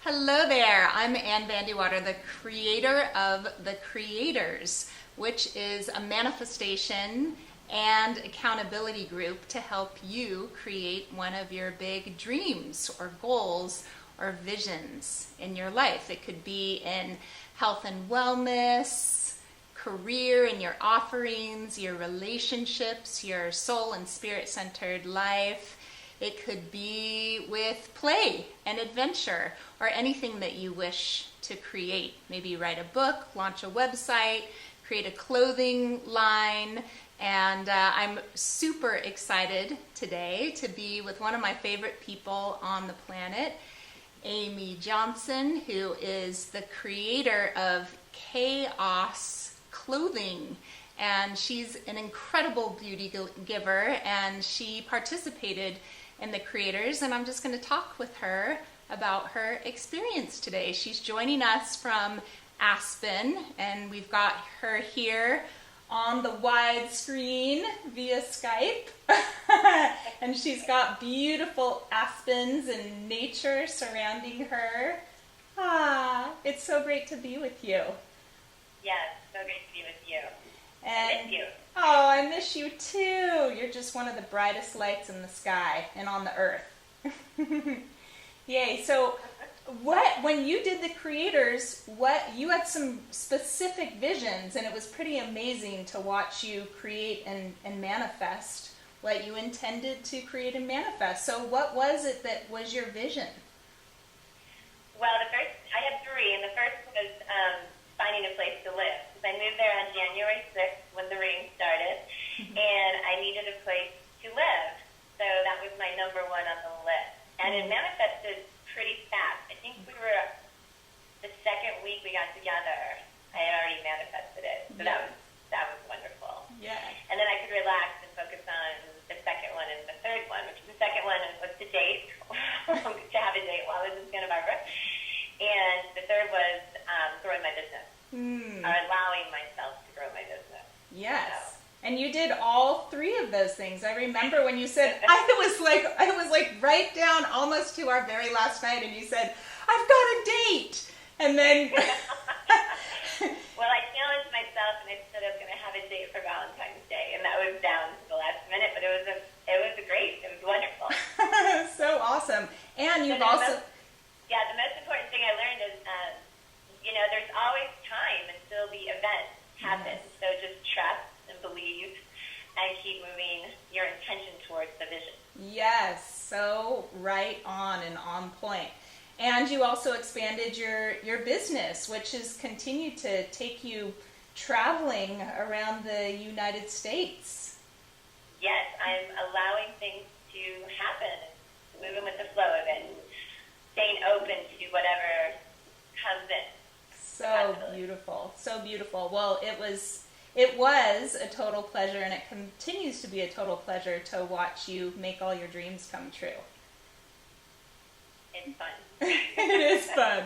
Hello there, I'm Ann Vandewater, the creator of The Creators, which is a manifestation and accountability group to help you create one of your big dreams or goals or visions in your life. It could be in health and wellness, career and your offerings, your relationships, your soul and spirit-centered life. It could be with play and adventure or anything that you wish to create. Maybe write a book, launch a website, create a clothing line. And I'm super excited today to be with one of my favorite people on the planet, Amy Johnson, who is the creator of Chaos Clothing. And she's an incredible beauty giver, and she participated in The Creators, and I'm just going to talk with her about her experience today. She's joining us from Aspen, and we've got her here on the wide screen via Skype. And she's got beautiful aspens and nature surrounding her. It's so great to be with you. Yes, so great to be with you. And I miss you. Oh, I miss you too. You're just one of the brightest lights in the sky and on the earth. Yay. So when you did The Creators, you had some specific visions, and it was pretty amazing to watch you create and manifest what you intended to create and manifest. So what was it that was your vision? Well, I had three, and the first was finding a place to live. I moved there on January 6th when the rain started, and I needed a place to live. So that was my number one on the list. And it manifested pretty fast. I think we were, the second week we got together, I had already manifested it. So that was wonderful. Yeah. And then I could relax and focus on the second one and the third one, which the second one was to date, to have a date while I was in Santa Barbara. And the third was growing my business. Or allowing myself to grow my business. Yes. So. And you did all three of those things. I remember when you said, I was like right down almost to our very last night, and you said, I've got a date. And then well, I challenged myself, and I said I was going to have a date for Valentine's Day, and that was down to the last minute, but it was wonderful. So awesome. And you've also... The most important thing I learned is, there's always time until the event happens. Yes. So just trust and believe and keep moving your intention towards the vision. Yes, so right on and on point. And you also expanded your business, which has continued to take you traveling around the United States. Yes, I'm allowing things to happen, moving with the flow of it, staying open to whatever comes in. So beautiful, so beautiful. Well, it was a total pleasure, and it continues to be a total pleasure to watch you make all your dreams come true. It's fun. It is fun.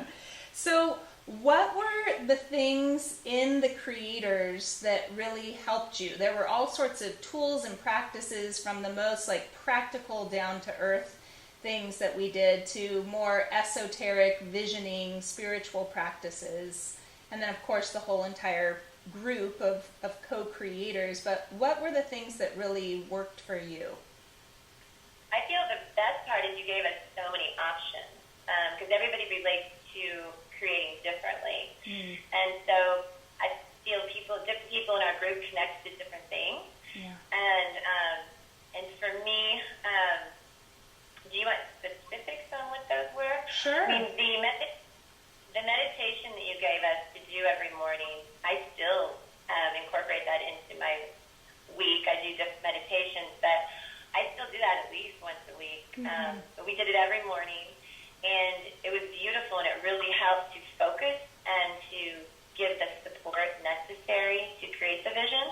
So what were the things in The Creators that really helped you? There were all sorts of tools and practices, from the most practical down to earth things that we did to more esoteric visioning, spiritual practices, and then of course the whole entire group of co-creators. But what were the things that really worked for you? I feel the best part is you gave us so many options, because everybody relates to creating differently. And so I feel different people in our group connect to different things. Yeah. And for me, do you want specifics on what those were? Sure. I mean, the meditation that you gave us to do every morning, I still incorporate that into my week. I do different meditations, but I still do that at least once a week. But we did it every morning, and it was beautiful, and it really helped to focus and to give the support necessary to create the vision.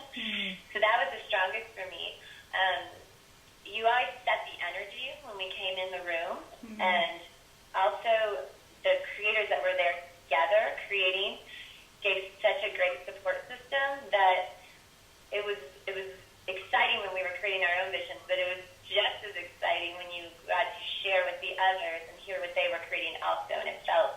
So that was the strongest for me. You always set the energy when we came in the room, and also the creators that were there together creating gave such a great support system that it was exciting when we were creating our own visions, but it was just as exciting when you got to share with the others and hear what they were creating also, and it felt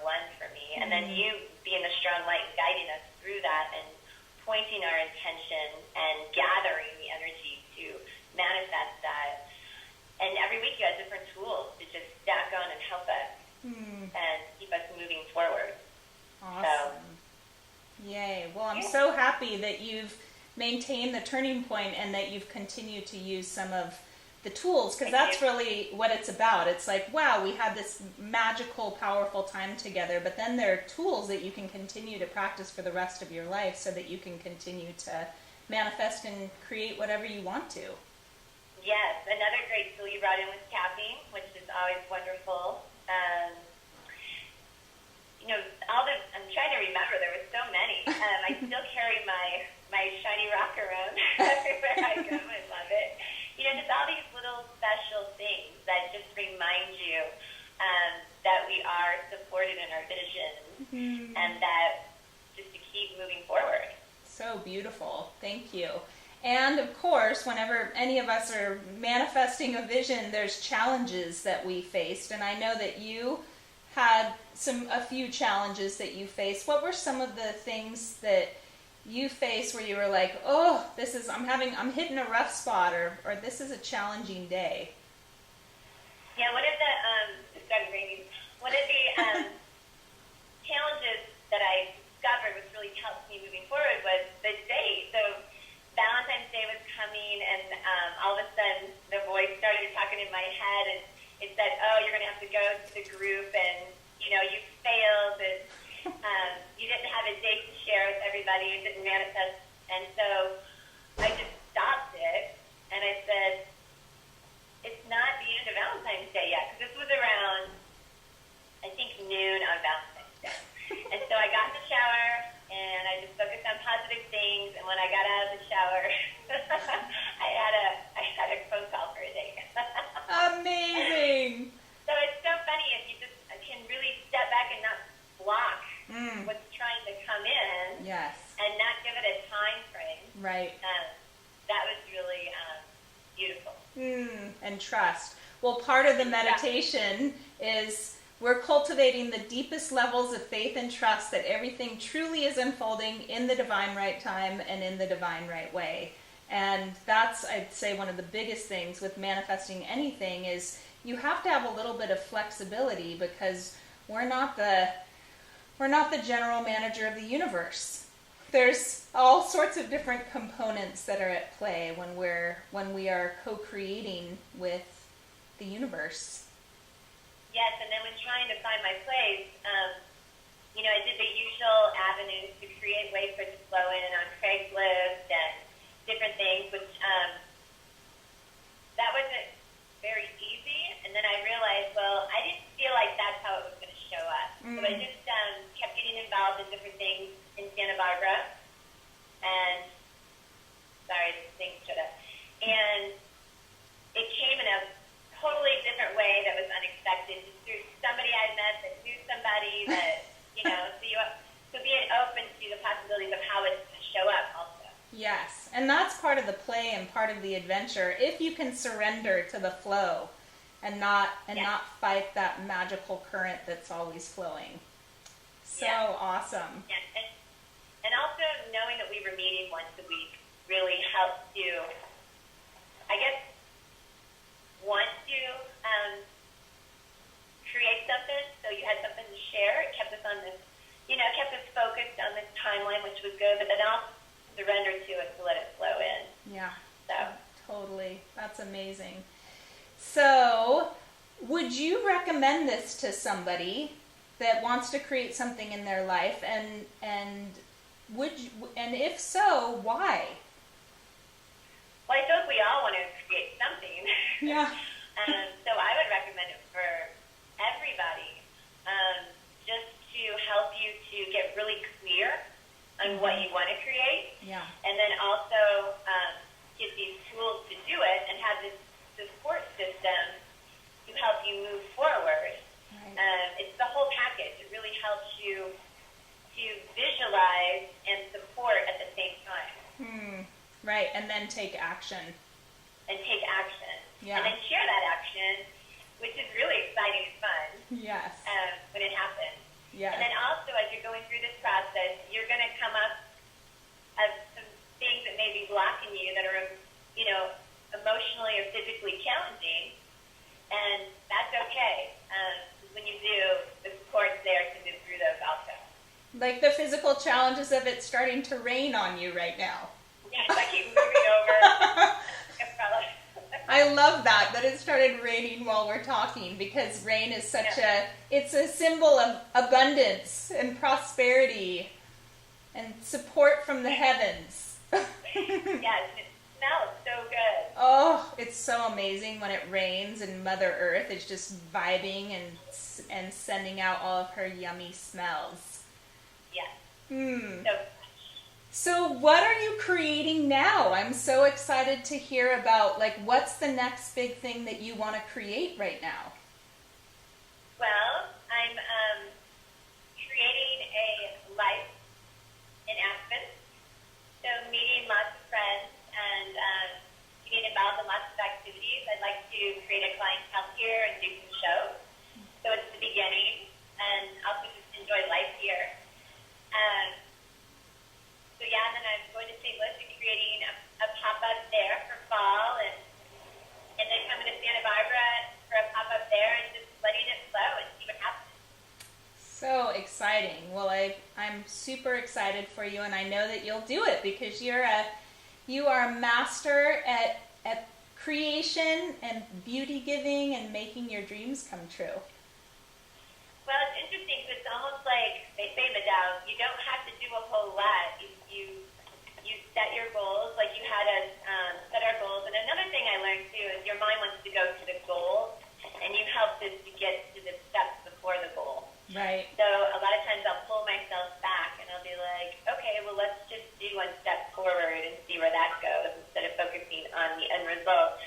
one for me. And then you being the strong light and guiding us through that and pointing our intention and gathering the energy to manifest that. And every week you have different tools to just stack on and help us and keep us moving forward. Awesome. So, yay. Well, I'm so happy that you've maintained the turning point and that you've continued to use some of the tools, because that's really what it's about. It's like, wow, we had this magical, powerful time together, but then there are tools that you can continue to practice for the rest of your life so that you can continue to manifest and create whatever you want to. Yes, another great tool you brought in was tapping, which is always wonderful. I'm trying to remember, there were so many. I still carry my shiny rock around everywhere I go. I love it. Just all these little special things that just remind you that we are supported in our vision and that just to keep moving forward. So beautiful. Thank you. And of course, whenever any of us are manifesting a vision, there's challenges that we faced. And I know that you had a few challenges that you faced. What were some of the things that you faced where you were like, oh, I'm hitting a rough spot, or this is a challenging day? Yeah, one of the challenges that I discovered which really helped me moving forward was the date. So Valentine's Day was coming, and all of a sudden the voice started talking in my head, and it said, oh, you're going to have to go to the group, and you failed, and you didn't have a date to share with everybody. It didn't manifest. And so I just stopped it, and I said, it's not the end of Valentine's Day yet, because this was around, I think, noon on Valentine's Day. And so I got in the shower, and I just focused on positive things, and when I got out of the shower, I had a phone call for a date. Amazing! So it's so funny if you just can really step back and not block what's trying to come in. Yes. And not give it a time frame. Right. That was really beautiful. And trust. Well, part of the meditation is we're cultivating the deepest levels of faith and trust that everything truly is unfolding in the divine right time and in the divine right way. And that's, I'd say, one of the biggest things with manifesting anything is you have to have a little bit of flexibility, because we're not the general manager of the universe. There's all sorts of different components that are at play when we are co-creating with the universe. Yes, and then when trying to find my place, I did the usual avenues to create ways for it to flow in on Craigslist and different things, which that wasn't very easy. And then I realized, well, I didn't feel like that's how it was going to show up. So I just kept getting involved in different things in Santa Barbara. And, sorry, this thing shut up. And it came in a totally different way that was unexpected, just through somebody I met that knew somebody that, so being open to the possibilities of how it's to show up also. Yes, and that's part of the play and part of the adventure, if you can surrender to the flow and not fight that magical current that's always flowing. So awesome. Yeah. And also knowing that we were meeting once a week really helped to, I guess, want to create something, so you had something to share. It kept us on this, kept us focused on this timeline, which was good, but then also surrender to it to let it flow in. Yeah, so totally. That's amazing. So, would you recommend this to somebody that wants to create something in their life, and if so, why? Well, I suppose we all want to create something. Yeah. So I would recommend it for everybody, just to help you to get really clear on what you want to create. Yeah. And then also get these tools to do it and have this support system to help you move forward. Right. It's the whole package. It really helps you to visualize and support at the same time. Right, and then take action. Yeah. And then share that action, which is really exciting and fun. Yes. When it happens. Yes. And then also, as you're going through this process, you're going to come up of some things that may be blocking you that are, emotionally or physically challenging, and that's okay. When you do, the support's there to move through those also. Like the physical challenges of it starting to rain on you right now. Yes, I keep moving over. I love that it started raining while we're talking, because rain is it's a symbol of abundance and prosperity and support from the heavens. Yes, it smells so good. Oh, it's so amazing when it rains and Mother Earth is just vibing and sending out all of her yummy smells. Yes. So what are you creating now? I'm so excited to hear about, what's the next big thing that you want to create right now? Well, I'm creating a life in Aspen. So meeting lots of friends and getting involved in lots of activities. I'd like to create a clientele here and do some shows. So it's the beginning, and also just enjoy life here. And then I'm going to St. Louis and creating a pop-up there for fall, and then coming to Santa Barbara for a pop-up there, and just letting it flow and see what happens. So exciting. Well, I'm super excited for you, and I know that you'll do it, because you are a master at creation and beauty giving and making your dreams come true. Well, it's interesting because it's almost like they say in the Tao, you don't have to do a whole lot. You set your goals, like you had us set our goals. And another thing I learned too is your mind wants to go to the goal, and you help us to get to the steps before the goal. Right. So a lot of times I'll pull myself back and I'll be like, okay, well, let's just do one step forward and see where that goes instead of focusing on the end result.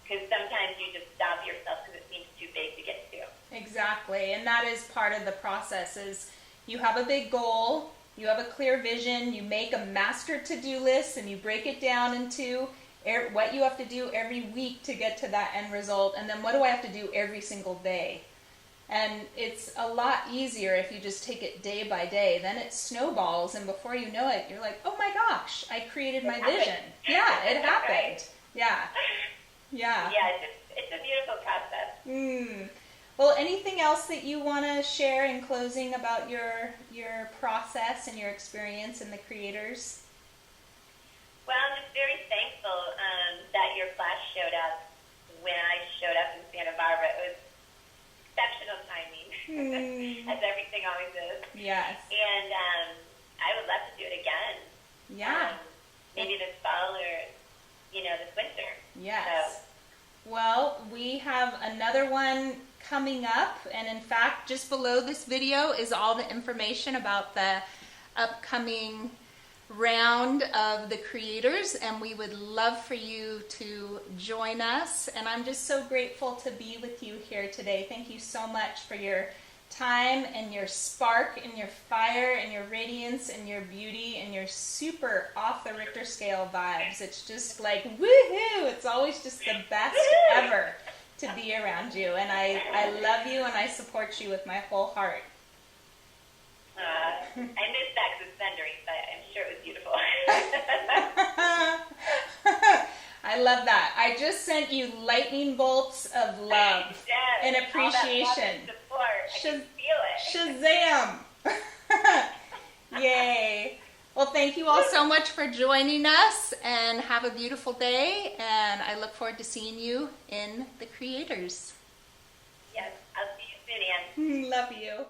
Because sometimes you just stop yourself because it seems too big to get to. Exactly. And that is part of the process. Is you have a big goal, you have a clear vision, you make a master to-do list, and you break it down into what you have to do every week to get to that end result, and then what do I have to do every single day. And it's a lot easier if you just take it day by day. Then it snowballs, and before you know it, you're like, oh my gosh, I created my vision. Yeah, it happened. Right. Yeah. Yeah. Yeah, it's a beautiful process. Well, anything else that you want to share in closing about your process and your experience in the creators? Well, I'm just very thankful that your class showed up when I showed up in Santa Barbara. It was exceptional timing, as everything always is. Yes. And I would love to do it again. Yeah. Maybe this fall or, this winter. Yes. So. Well, we have another one coming up, and in fact, just below this video is all the information about the upcoming round of the creators, and we would love for you to join us. And I'm just so grateful to be with you here today. Thank you so much for your time and your spark and your fire and your radiance and your beauty and your super off the Richter scale vibes. It's just like woohoo! It's always just the best ever to be around you, and I love you and I support you with my whole heart. I missed that because it's thundering, but I'm sure it was beautiful. I love that. I just sent you lightning bolts of love and appreciation. I can feel it. Shazam! Yay! Well, thank you all so much for joining us, and have a beautiful day, and I look forward to seeing you in the creators. Yes, I'll see you soon, Anne. Love you.